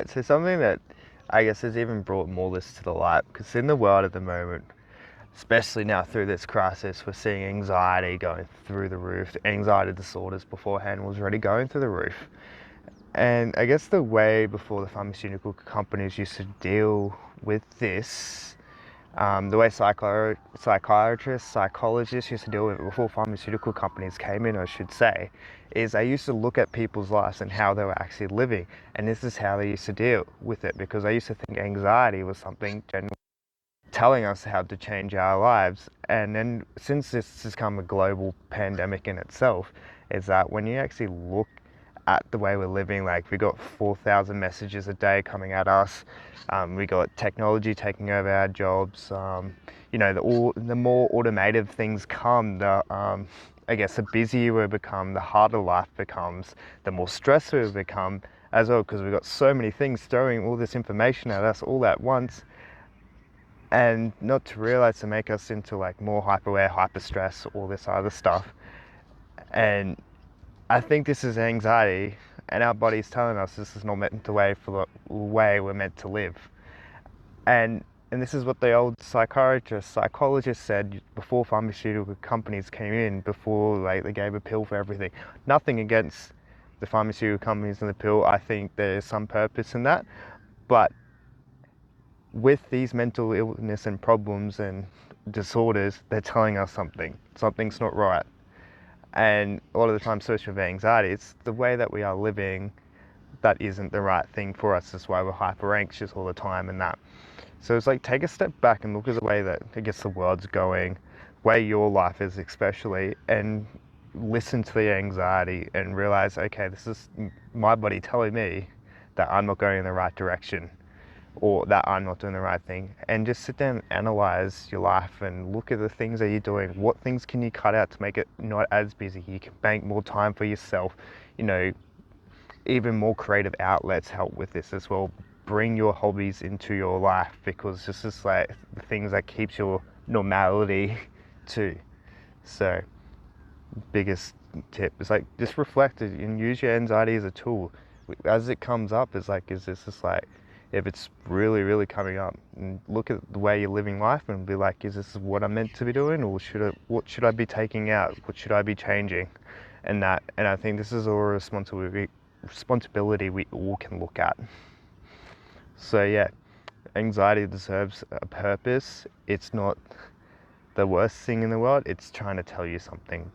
So something that I guess has even brought more this to the light, because in the world at the moment, especially now through this crisis, we're seeing anxiety going through the roof. Anxiety disorders beforehand was already going through the roof. And I guess the way before the pharmaceutical companies used to deal with this, the way psychiatrists, psychologists used to deal with it before pharmaceutical companies came in, I should say, is they used to look at people's lives and how they were actually living. And this is how they used to deal with it, because they used to think anxiety was something general telling us how to change our lives. And then since this has become a global pandemic in itself, is that when you actually look at the way we're living, like we got 4,000 messages a day coming at us, we got technology taking over our jobs. The more automated things come, I guess the busier we become, the harder life becomes, the more stressed we become as well, because we've got so many things throwing all this information at us all at once, and not to realize to make us into like more hyper aware, hyper stress, all this other stuff. And I think this is anxiety, and our body's telling us this is not meant to way for the way we're meant to live. And and this is what the old psychiatrists, psychologists said before pharmaceutical companies came in, before like they gave a pill for everything. Nothing against the pharmaceutical companies and the pill. I think there's some purpose in that, but with these mental illness and problems and disorders, they're telling us something. Something's not right. And a lot of the time, especially with anxiety, it's the way that we are living that isn't the right thing for us. That's why we're hyper anxious all the time and that. So it's like take a step back and look at the way that I guess the world's going, way your life is especially, and listen to the anxiety and realize, okay, this is my body telling me that I'm not going in the right direction, or that I'm not doing the right thing. And just sit down and analyze your life and look at the things that you're doing. What things can you cut out to make it not as busy? You can bank more time for yourself. You know, even more creative outlets help with this as well. Bring your hobbies into your life, because this is like the things that keeps your normality too. So biggest tip is like just reflect it and use your anxiety as a tool. As it comes up, it's like, is this just like, if it's really, really coming up, and look at the way you're living life and be like, is this what I'm meant to be doing, or what should I be taking out? What should I be changing? And I think this is all a responsibility we all can look at. So yeah, anxiety deserves a purpose. It's not the worst thing in the world. It's trying to tell you something.